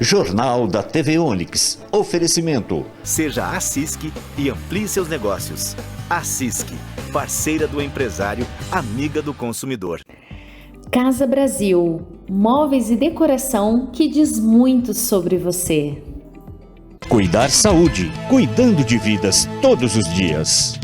Jornal da TV Onix. Oferecimento. Seja a Cisc e amplie seus negócios. A Cisc, parceira do empresário, amiga do consumidor. Casa Brasil, móveis e decoração que diz muito sobre você. Cuidar Saúde, cuidando de vidas todos os dias.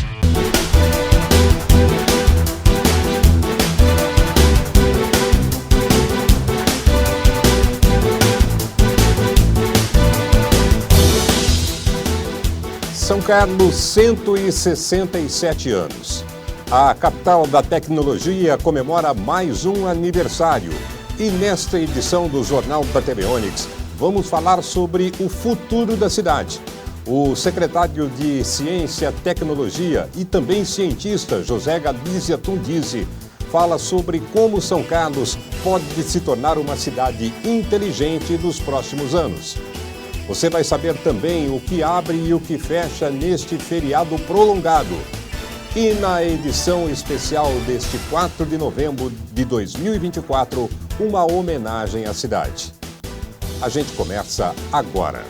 São Carlos, 167 anos. A capital da tecnologia comemora mais um aniversário. E nesta edição do Jornal da TV Onix, vamos falar sobre o futuro da cidade. O secretário de Ciência, Tecnologia e também cientista José Galizia Tundizi fala sobre como São Carlos pode se tornar uma cidade inteligente nos próximos anos. Você vai saber também o que abre e o que fecha neste feriado prolongado. E na edição especial deste 4 de novembro de 2024, uma homenagem à cidade. A gente começa agora.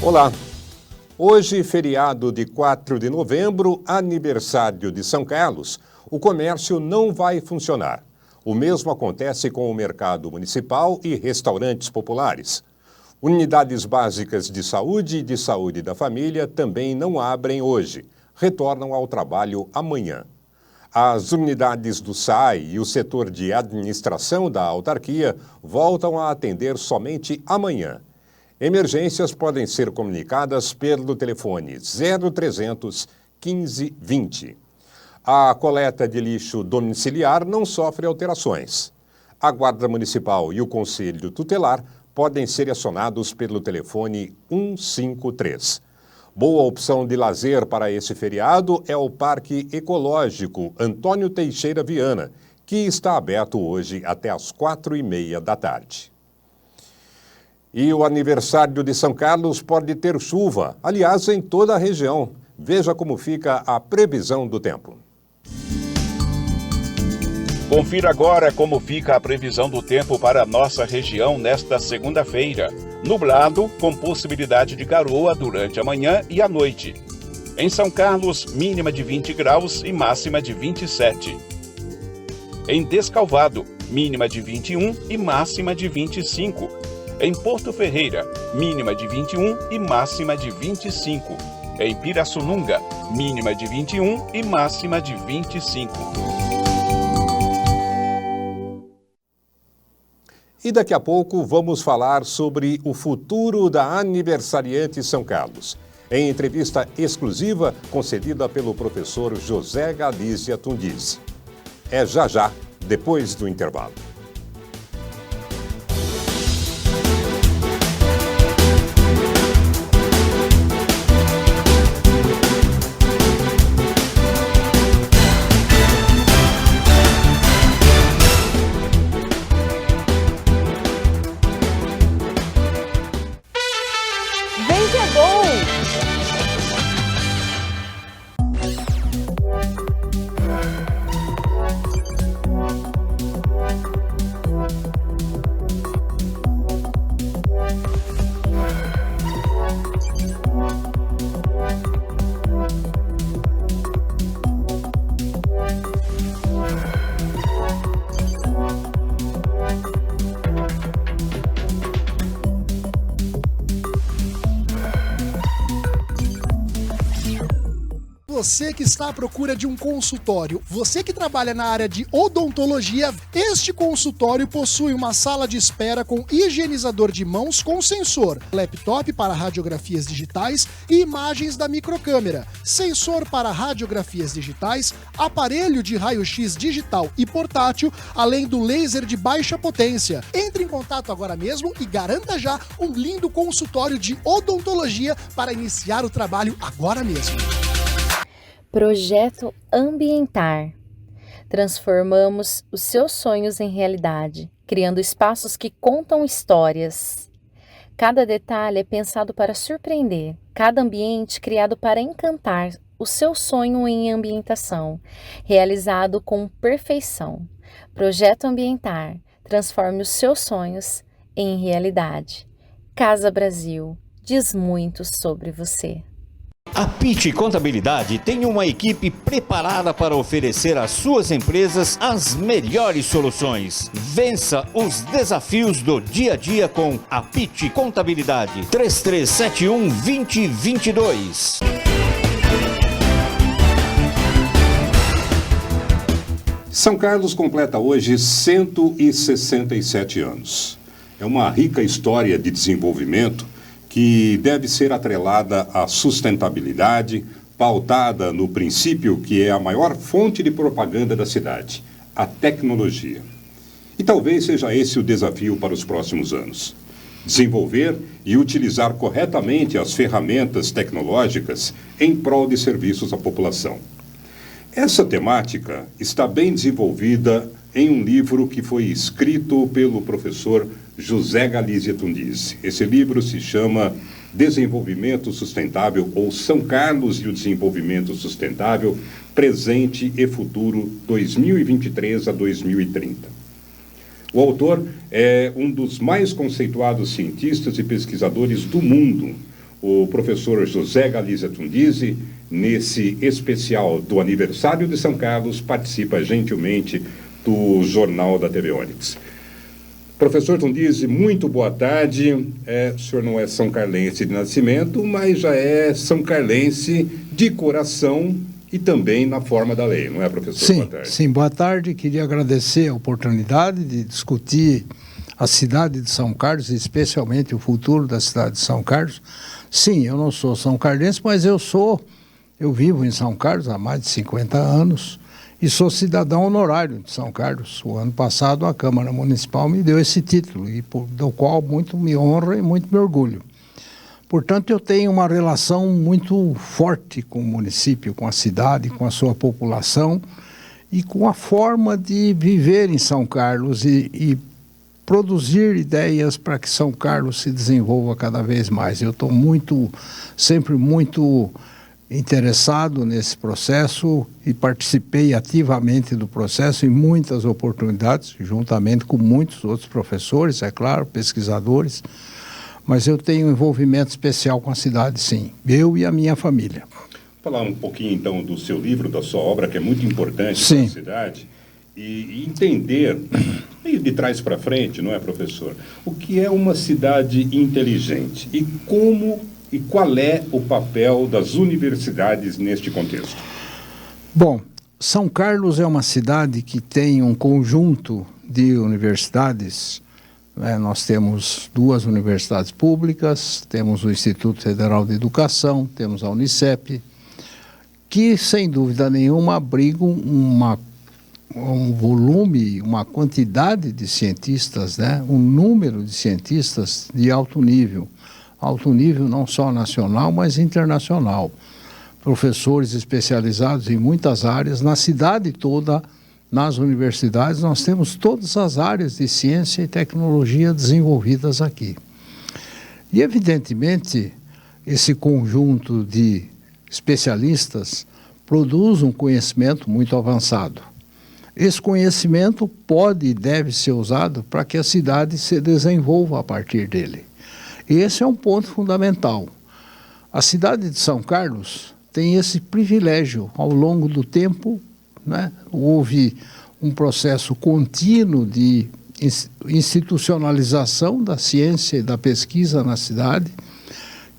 Olá! Hoje, feriado de 4 de novembro, aniversário de São Carlos, o comércio não vai funcionar. O mesmo acontece com o mercado municipal e restaurantes populares. Unidades básicas de saúde e de saúde da família também não abrem hoje, retornam ao trabalho amanhã. As unidades do SAI e o setor de administração da autarquia voltam a atender somente amanhã. Emergências podem ser comunicadas pelo telefone 0300 15 20. A coleta de lixo domiciliar não sofre alterações. A Guarda Municipal e o Conselho Tutelar podem ser acionados pelo telefone 153. Boa opção de lazer para esse feriado é o Parque Ecológico Antônio Teixeira Viana, que está aberto hoje até às 4h30 da tarde. E o aniversário de São Carlos pode ter chuva, aliás, em toda a região. Veja como fica a previsão do tempo. Confira agora como fica a previsão do tempo para a nossa região nesta segunda-feira. Nublado, com possibilidade de garoa durante a manhã e a noite. Em São Carlos, mínima de 20 graus e máxima de 27. Em Descalvado, mínima de 21 e máxima de 25. Em Porto Ferreira, mínima de 21 e máxima de 25. Em Pirassununga, mínima de 21 e máxima de 25. E daqui a pouco vamos falar sobre o futuro da aniversariante São Carlos, em entrevista exclusiva concedida pelo professor José Galizia Tundizi. É já, depois do intervalo. Você que está à procura de um consultório, você que trabalha na área de odontologia, este consultório possui uma sala de espera com higienizador de mãos com sensor, laptop para radiografias digitais e imagens da microcâmera, sensor para radiografias digitais, aparelho de raio-x digital e portátil, além do laser de baixa potência. Entre em contato agora mesmo e garanta já um lindo consultório de odontologia para iniciar o trabalho agora mesmo. Projeto Ambientar. Transformamos os seus sonhos em realidade, criando espaços que contam histórias. Cada detalhe é pensado para surpreender, cada ambiente criado para encantar o seu sonho em ambientação, realizado com perfeição. Projeto Ambientar. Transforme os seus sonhos em realidade. Casa Brasil. Diz muito sobre você. A Pitti Contabilidade tem uma equipe preparada para oferecer às suas empresas as melhores soluções. Vença os desafios do dia a dia com a Pitti Contabilidade. 3371-2022. São Carlos completa hoje 167 anos. É uma rica história de desenvolvimento que deve ser atrelada à sustentabilidade, pautada no princípio que é a maior fonte de propaganda da cidade, a tecnologia. E talvez seja esse o desafio para os próximos anos. Desenvolver e utilizar corretamente as ferramentas tecnológicas em prol de serviços à população. Essa temática está bem desenvolvida em um livro que foi escrito pelo professor José Galizia Tundizi. Esse livro se chama Desenvolvimento Sustentável, ou São Carlos e o Desenvolvimento Sustentável, Presente e Futuro 2023 a 2030. O autor é um dos mais conceituados cientistas e pesquisadores do mundo, o professor José Galizia Tundizi. Nesse especial do aniversário de São Carlos, participa gentilmente do Jornal da TV Onix. Professor Tundizi, muito boa tarde. O senhor não é são carlense de nascimento, mas já é são carlense de coração e também na forma da lei, não é, professor? Sim, boa tarde. Sim, boa tarde. Queria agradecer a oportunidade de discutir a cidade de São Carlos, especialmente o futuro da cidade de São Carlos. Sim, eu não sou são carlense, mas eu vivo em São Carlos há mais de 50 anos e sou cidadão honorário de São Carlos. O ano passado a Câmara Municipal me deu esse título, do qual muito me honra e muito me orgulho. Portanto, eu tenho uma relação muito forte com o município, com a cidade, com a sua população e com a forma de viver em São Carlos e produzir ideias para que São Carlos se desenvolva cada vez mais. Eu estou sempre muito interessado nesse processo e participei ativamente do processo em muitas oportunidades, juntamente com muitos outros professores, é claro, pesquisadores, mas eu tenho um envolvimento especial com a cidade, sim, eu e a minha família. Falar um pouquinho, então, do seu livro, da sua obra, que é muito importante sim. para a cidade, e entender, meio de trás para frente, não é, professor, o que é uma cidade inteligente e qual é o papel das universidades neste contexto? Bom, São Carlos é uma cidade que tem um conjunto de universidades. Nós temos 2 universidades públicas, temos o Instituto Federal de Educação, temos a Unicep, que, sem dúvida nenhuma, abrigam um volume, uma quantidade de cientistas, um número de cientistas de alto nível não só nacional, mas internacional. Professores especializados em muitas áreas, na cidade toda, nas universidades, nós temos todas as áreas de ciência e tecnologia desenvolvidas aqui. E, evidentemente, esse conjunto de especialistas produz um conhecimento muito avançado. Esse conhecimento pode e deve ser usado para que a cidade se desenvolva a partir dele. Esse é um ponto fundamental. A cidade de São Carlos tem esse privilégio. Ao longo do tempo, houve um processo contínuo de institucionalização da ciência e da pesquisa na cidade,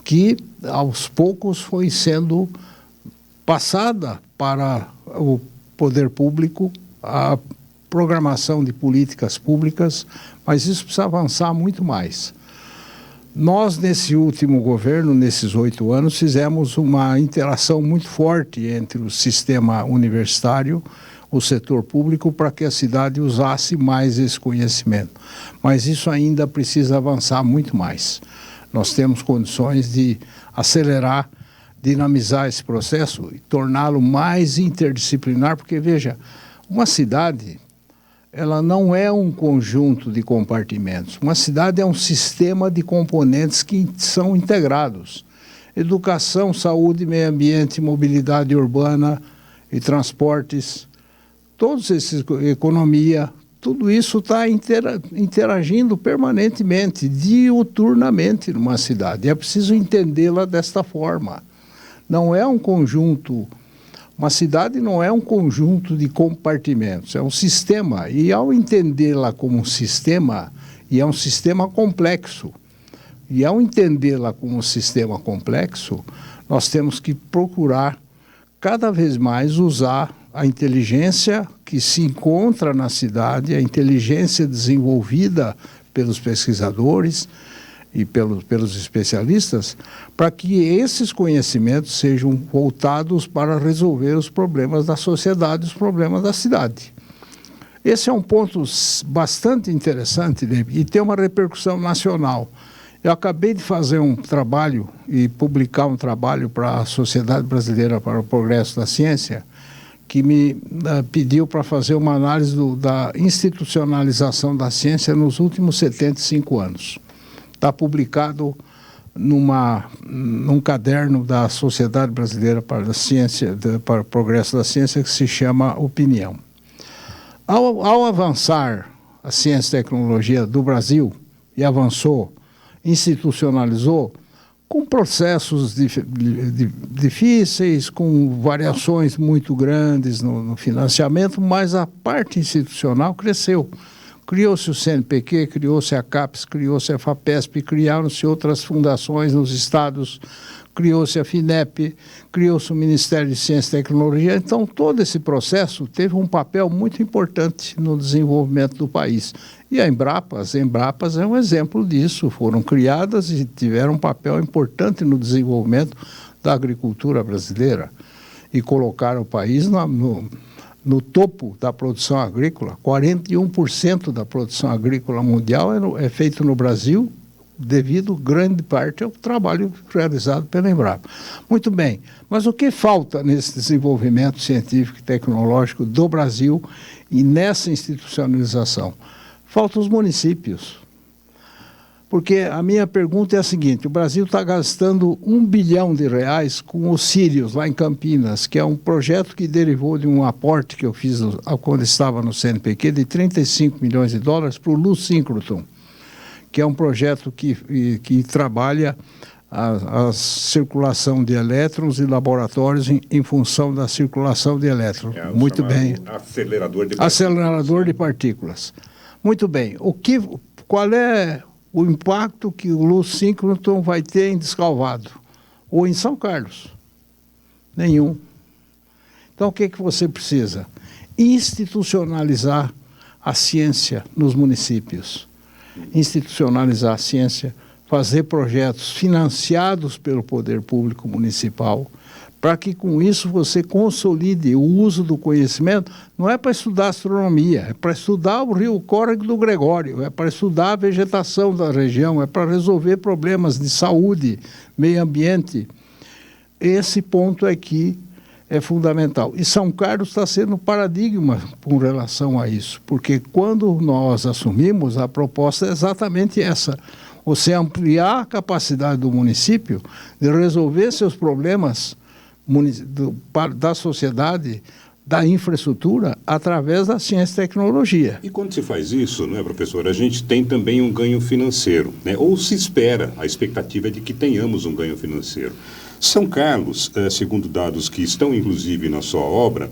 que aos poucos foi sendo passada para o poder público, a programação de políticas públicas, mas isso precisa avançar muito mais. Nós, nesse último governo, nesses 8 anos, fizemos uma interação muito forte entre o sistema universitário, o setor público, para que a cidade usasse mais esse conhecimento. Mas isso ainda precisa avançar muito mais. Nós temos condições de acelerar dinamizar esse processo e torná-lo mais interdisciplinar, porque, veja, uma cidade, ela não é um conjunto de compartimentos. Uma cidade é um sistema de componentes que são integrados. Educação, saúde, meio ambiente, mobilidade urbana e transportes, todos esses, economia, tudo isso está interagindo permanentemente, diuturnamente numa cidade. É preciso entendê-la desta forma. Não é um conjunto, uma cidade não é um conjunto de compartimentos, é um sistema. E ao entendê-la como um sistema, e é um sistema complexo, e ao entendê-la como um sistema complexo, nós temos que procurar cada vez mais usar a inteligência que se encontra na cidade, a inteligência desenvolvida pelos pesquisadores e pelos especialistas, para que esses conhecimentos sejam voltados para resolver os problemas da sociedade, os problemas da cidade. Esse é um ponto bastante interessante, né? E tem uma repercussão nacional. Eu acabei de fazer um trabalho e publicar um trabalho para a Sociedade Brasileira para o Progresso da Ciência, que me pediu para fazer uma análise da institucionalização da ciência nos últimos 75 anos. Está publicado num caderno da Sociedade Brasileira para a Ciência, para o Progresso da Ciência, que se chama Opinião. Ao avançar a ciência e tecnologia do Brasil, e avançou, institucionalizou, com processos difíceis, com variações muito grandes no financiamento, mas a parte institucional cresceu. Criou-se o CNPq, criou-se a CAPES, criou-se a FAPESP, criaram-se outras fundações nos estados, criou-se a FINEP, criou-se o Ministério de Ciência e Tecnologia. Então, todo esse processo teve um papel muito importante no desenvolvimento do país. E as Embrapas é um exemplo disso. Foram criadas e tiveram um papel importante no desenvolvimento da agricultura brasileira e colocaram o país no topo da produção agrícola. 41% da produção agrícola mundial é feito no Brasil, devido grande parte ao trabalho realizado pela Embrapa. Muito bem, mas o que falta nesse desenvolvimento científico e tecnológico do Brasil e nessa institucionalização? Faltam os municípios. Porque a minha pergunta é a seguinte: o Brasil está gastando R$1 bilhão com os Sírios, lá em Campinas, que é um projeto que derivou de um aporte que eu fiz quando estava no CNPq, de $35 milhões para o LUSíncroton, que é um projeto que trabalha a circulação de elétrons e laboratórios em função da circulação de elétrons. Muito bem. Acelerador de partículas. Muito bem. Qual é o impacto que o LUSíncroton vai ter em Descalvado ou em São Carlos? Nenhum. Então, o que você precisa? Institucionalizar a ciência nos municípios. Institucionalizar a ciência, fazer projetos financiados pelo poder público municipal, para que com isso você consolide o uso do conhecimento. Não é para estudar astronomia, é para estudar o rio Córrego do Gregório, é para estudar a vegetação da região, é para resolver problemas de saúde, meio ambiente. Esse ponto aqui é fundamental. E São Carlos está sendo um paradigma com relação a isso, porque quando nós assumimos, a proposta é exatamente essa: você ampliar a capacidade do município de resolver seus problemas da sociedade, da infraestrutura, através da ciência e tecnologia. E quando se faz isso, não é, professor, a gente tem também um ganho financeiro, né? Ou se espera, a expectativa é de que tenhamos um ganho financeiro. São Carlos, segundo dados que estão inclusive na sua obra,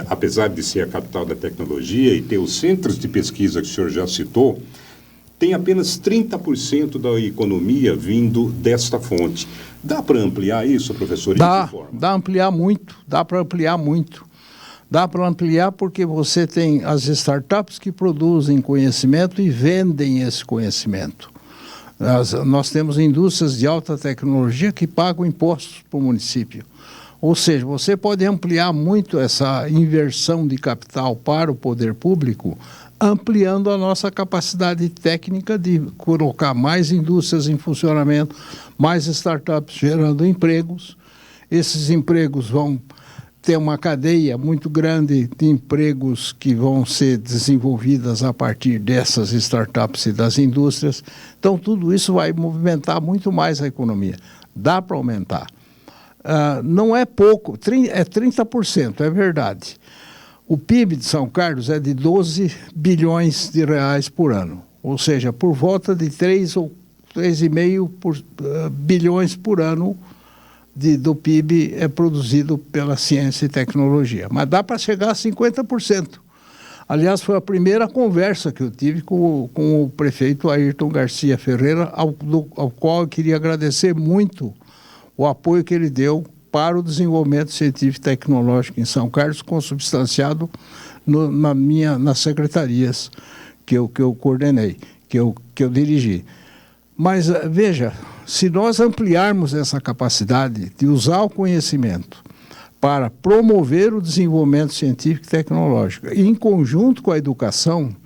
apesar de ser a capital da tecnologia e ter os centros de pesquisa que o senhor já citou, tem apenas 30% da economia vindo desta fonte. Dá para ampliar isso, professor? Dá para ampliar muito. Dá para ampliar porque você tem as startups que produzem conhecimento e vendem esse conhecimento. Nós temos indústrias de alta tecnologia que pagam impostos para o município. Ou seja, você pode ampliar muito essa inversão de capital para o poder público ampliando a nossa capacidade técnica de colocar mais indústrias em funcionamento, mais startups gerando empregos. Esses empregos vão ter uma cadeia muito grande de empregos que vão ser desenvolvidas a partir dessas startups e das indústrias. Então, tudo isso vai movimentar muito mais a economia. Dá para aumentar. Não é pouco, é 30%, é verdade. O PIB de São Carlos é de 12 bilhões de reais por ano, ou seja, por volta de 3 ou 3,5 bilhões por ano do PIB é produzido pela ciência e tecnologia. Mas dá para chegar a 50%. Aliás, foi a primeira conversa que eu tive com o prefeito Ayrton Garcia Ferreira, ao qual eu queria agradecer muito o apoio que ele deu para o desenvolvimento científico e tecnológico em São Carlos, consubstanciado nas secretarias que eu coordenei, que eu dirigi. Mas, veja, se nós ampliarmos essa capacidade de usar o conhecimento para promover o desenvolvimento científico e tecnológico, e em conjunto com a educação,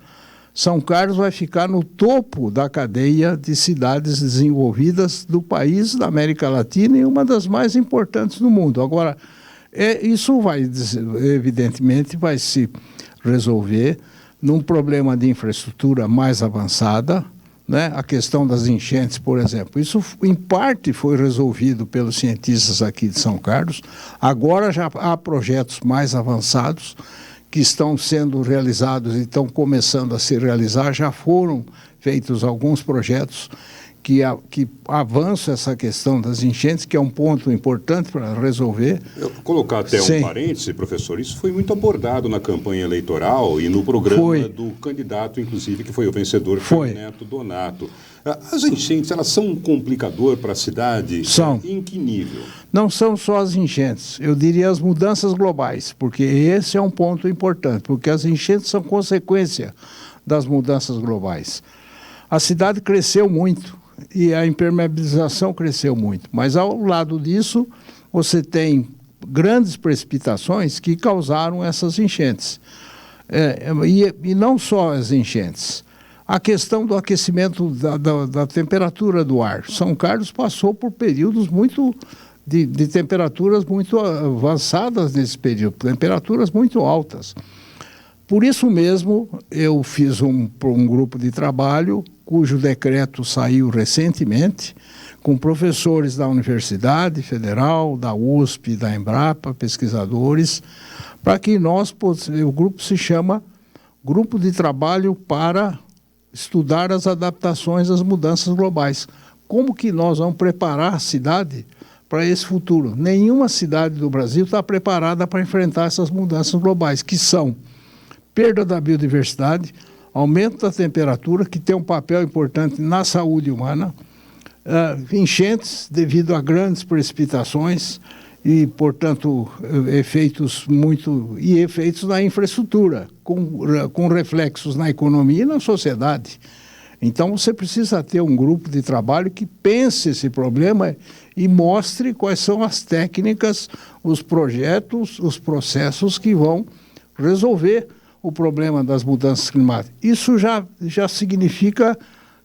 São Carlos vai ficar no topo da cadeia de cidades desenvolvidas do país, da América Latina, e uma das mais importantes do mundo. Agora, isso evidentemente, vai se resolver num problema de infraestrutura mais avançada, né? A questão das enchentes, por exemplo. Isso, em parte, foi resolvido pelos cientistas aqui de São Carlos. Agora já há projetos mais avançados que estão sendo realizados e estão começando a se realizar. Já foram feitos alguns projetos que avançam essa questão das enchentes, que é um ponto importante para resolver. Eu vou colocar até um parêntese, professor. Isso foi muito abordado na campanha eleitoral e no programa do candidato, inclusive, que foi o vencedor, foi Neto Donato. As enchentes, elas são um complicador para a cidade? São. Em que nível? Não são só as enchentes, eu diria as mudanças globais, porque esse é um ponto importante, porque as enchentes são consequência das mudanças globais. A cidade cresceu muito e a impermeabilização cresceu muito, mas ao lado disso você tem grandes precipitações que causaram essas enchentes. E não só as enchentes. A questão do aquecimento da temperatura do ar. São Carlos passou por períodos de temperaturas muito avançadas nesse período, temperaturas muito altas. Por isso mesmo, eu fiz um grupo de trabalho, cujo decreto saiu recentemente, com professores da Universidade Federal, da USP, da Embrapa, pesquisadores, para que o grupo se chama Grupo de Trabalho para estudar as adaptações às mudanças globais. Como que nós vamos preparar a cidade para esse futuro? Nenhuma cidade do Brasil está preparada para enfrentar essas mudanças globais, que são perda da biodiversidade, aumento da temperatura, que tem um papel importante na saúde humana, enchentes devido a grandes precipitações e, portanto, efeitos na infraestrutura, com reflexos na economia e na sociedade. Então, você precisa ter um grupo de trabalho que pense esse problema e mostre quais são as técnicas, os projetos, os processos que vão resolver o problema das mudanças climáticas. Isso já significa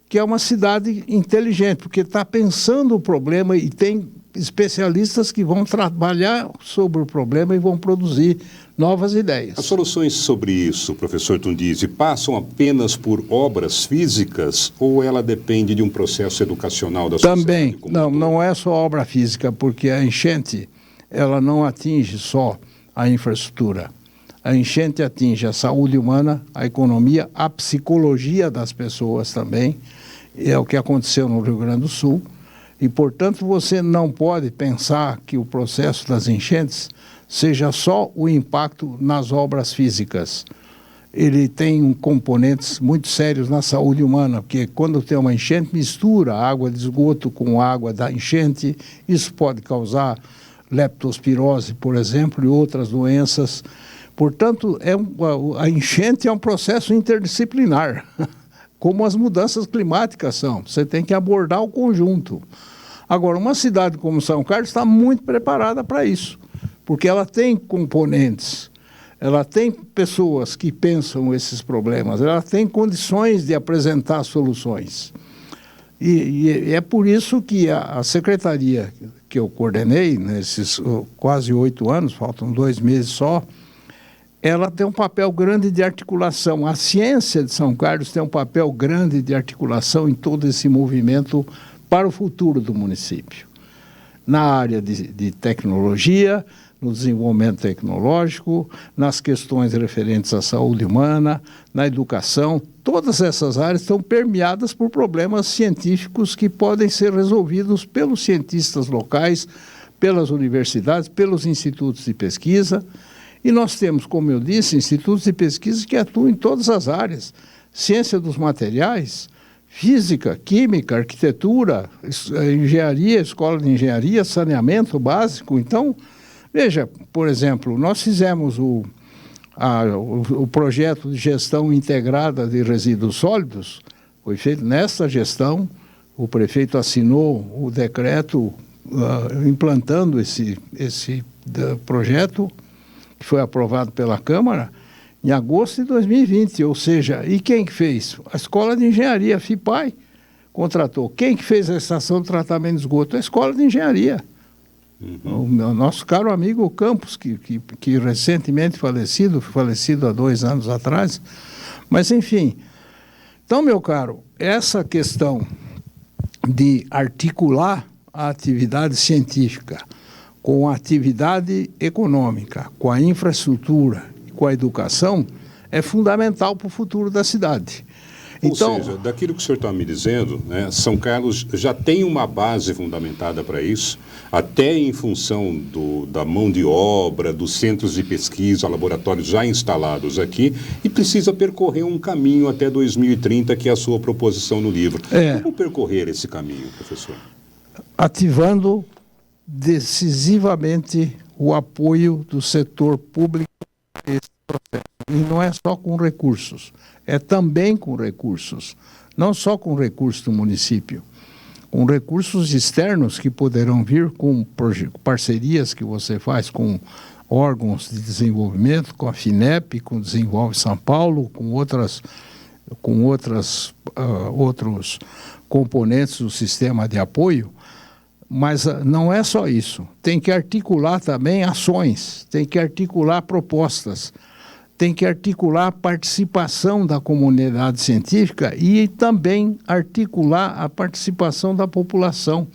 que é uma cidade inteligente, porque está pensando o problema e tem especialistas que vão trabalhar sobre o problema e vão produzir novas ideias. As soluções sobre isso, professor Tundizi, passam apenas por obras físicas ou ela depende de um processo educacional da sociedade? Também, não é só obra física, porque a enchente ela não atinge só a infraestrutura. A enchente atinge a saúde humana, a economia, a psicologia das pessoas também. É o que aconteceu no Rio Grande do Sul. E, portanto, você não pode pensar que o processo das enchentes seja só o impacto nas obras físicas. Ele tem componentes muito sérios na saúde humana, porque quando tem uma enchente, mistura água de esgoto com água da enchente. Isso pode causar leptospirose, por exemplo, e outras doenças. Portanto, a enchente é um processo interdisciplinar, como as mudanças climáticas são. Você tem que abordar o conjunto. Agora, uma cidade como São Carlos está muito preparada para isso, porque ela tem componentes ela tem pessoas que pensam esses problemas, ela tem condições de apresentar soluções. E é por isso que a secretaria que eu coordenei, nesses quase 8 anos, faltam 2 meses só, ela tem um papel grande de articulação. A ciência de São Carlos tem um papel grande de articulação em todo esse movimento para o futuro do município. Na área de tecnologia, no desenvolvimento tecnológico, nas questões referentes à saúde humana, na educação, todas essas áreas estão permeadas por problemas científicos que podem ser resolvidos pelos cientistas locais, pelas universidades, pelos institutos de pesquisa. E nós temos, como eu disse, institutos de pesquisa que atuam em todas as áreas. Ciência dos materiais, física, química, arquitetura, engenharia, escola de engenharia, saneamento básico. Então, veja, por exemplo, nós fizemos o projeto de gestão integrada de resíduos sólidos, foi feito nessa gestão, o prefeito assinou o decreto implantando esse projeto, que foi aprovado pela Câmara, em agosto de 2020, ou seja, e quem que fez? A Escola de Engenharia, a FIPAI, contratou. Quem que fez a estação de tratamento de esgoto? A Escola de Engenharia. O nosso caro amigo Campos, que recentemente falecido há 2 anos atrás. Mas, enfim. Então, meu caro, essa questão de articular a atividade científica com a atividade econômica, com a infraestrutura, com a educação, é fundamental para o futuro da cidade. Ou seja, daquilo que o senhor está me dizendo, né, São Carlos já tem uma base fundamentada para isso, até em função da mão de obra, dos centros de pesquisa, laboratórios já instalados aqui, e precisa percorrer um caminho até 2030, que é a sua proposição no livro. Como percorrer esse caminho, professor? Ativando decisivamente o apoio do setor público a esse processo. E não é só com recursos, é também com recursos, não só com recursos do município, com recursos externos que poderão vir com parcerias que você faz com órgãos de desenvolvimento, com a FINEP, com o Desenvolve São Paulo, com outros componentes do sistema de apoio. Mas não é só isso, tem que articular também ações, tem que articular propostas, tem que articular a participação da comunidade científica e também articular a participação da população.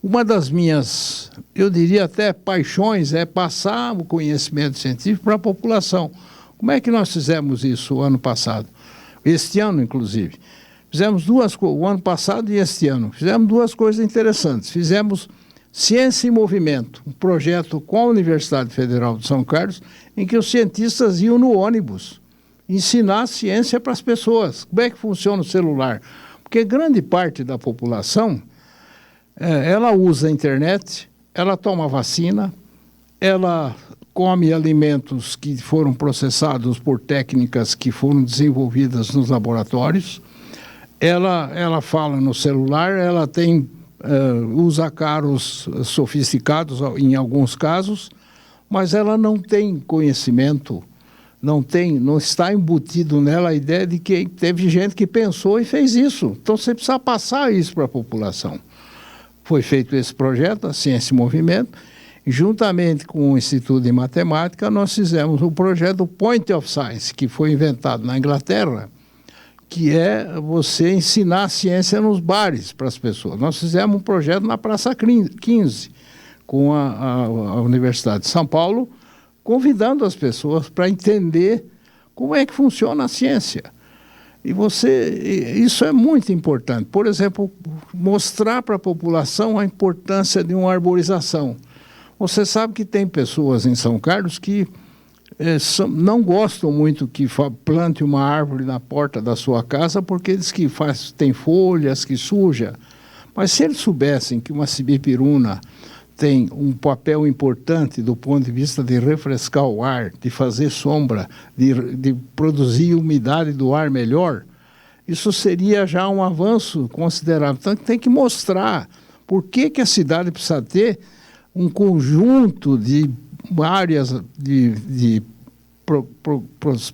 Uma das minhas, eu diria até paixões, é passar o conhecimento científico para a população. Como é que nós fizemos isso o ano passado? Este ano, inclusive. Fizemos o ano passado e este ano, fizemos 2 coisas interessantes. Fizemos Ciência em Movimento, um projeto com a Universidade Federal de São Carlos, em que os cientistas iam no ônibus ensinar ciência para as pessoas. Como é que funciona o celular? Porque grande parte da população, ela usa a internet, ela toma vacina, ela come alimentos que foram processados por técnicas que foram desenvolvidas nos laboratórios, ela fala no celular, ela tem, usa carros sofisticados em alguns casos, mas ela não tem conhecimento, não está embutido nela a ideia de que teve gente que pensou e fez isso. Então você precisa passar isso para a população. Foi feito esse projeto, a Ciência em Movimento, e juntamente com o Instituto de Matemática, nós fizemos o projeto Point of Science, que foi inventado na Inglaterra, que é você ensinar a ciência nos bares para as pessoas. Nós fizemos um projeto na Praça 15, com a Universidade de São Paulo, convidando as pessoas para entender como é que funciona a ciência. E isso é muito importante. Por exemplo, mostrar para a população a importância de uma arborização. Você sabe que tem pessoas em São Carlos que não gostam muito que plante uma árvore na porta da sua casa porque diz que tem folhas, que suja. Mas se eles soubessem que uma sibipiruna tem um papel importante do ponto de vista de refrescar o ar, de fazer sombra, de produzir umidade do ar melhor, isso seria já um avanço considerável. Então tem que mostrar por que a cidade precisa ter um conjunto de áreas de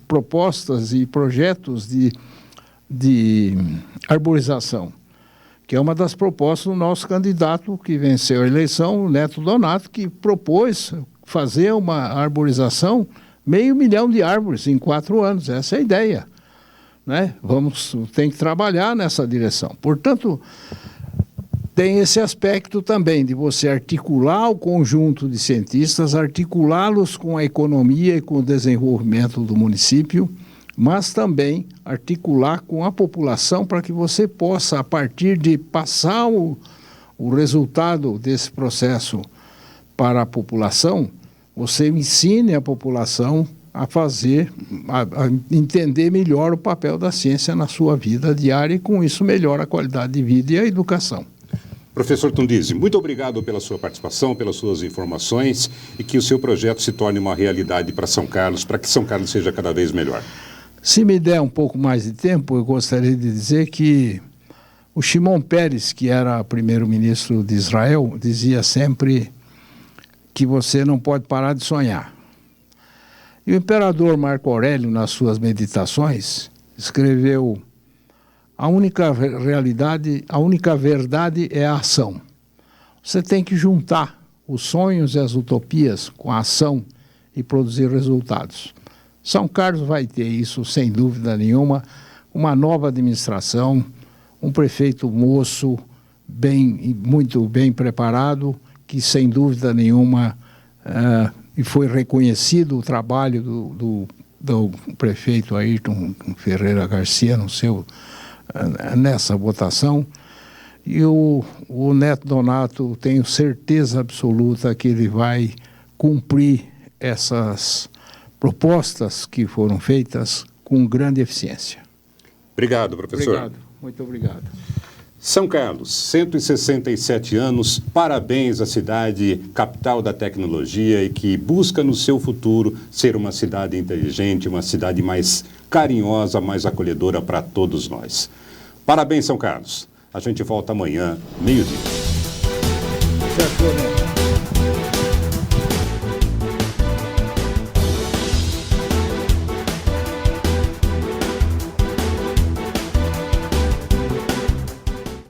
propostas e projetos de arborização, que é uma das propostas do nosso candidato que venceu a eleição, o Neto Donato, que propôs fazer uma arborização, 500 mil de árvores em 4 anos. Essa é a ideia, né? Tem que trabalhar nessa direção. Portanto, tem esse aspecto também de você articular o conjunto de cientistas, articulá-los com a economia e com o desenvolvimento do município, mas também articular com a população para que você possa, a partir de passar o resultado desse processo para a população, você ensine a população a entender melhor o papel da ciência na sua vida diária e, com isso, melhora a qualidade de vida e a educação. Professor Tundizi, muito obrigado pela sua participação, pelas suas informações e que o seu projeto se torne uma realidade para São Carlos, para que São Carlos seja cada vez melhor. Se me der um pouco mais de tempo, eu gostaria de dizer que o Shimon Peres, que era primeiro-ministro de Israel, dizia sempre que você não pode parar de sonhar. E o imperador Marco Aurélio, nas suas meditações, escreveu: a única verdade é a ação. Você tem que juntar os sonhos e as utopias com a ação e produzir resultados. São Carlos vai ter isso, sem dúvida nenhuma, uma nova administração, um prefeito moço, muito bem preparado, que sem dúvida nenhuma, e foi reconhecido o trabalho do prefeito Ayrton Ferreira Garcia nessa votação, e o Neto Donato, tenho certeza absoluta que ele vai cumprir essas propostas que foram feitas com grande eficiência. Obrigado, professor. Obrigado, muito obrigado. São Carlos, 167 anos, parabéns à cidade, capital da tecnologia e que busca no seu futuro ser uma cidade inteligente, uma cidade mais carinhosa, mais acolhedora para todos nós. Parabéns, São Carlos. A gente volta amanhã, meio-dia. Certo, né?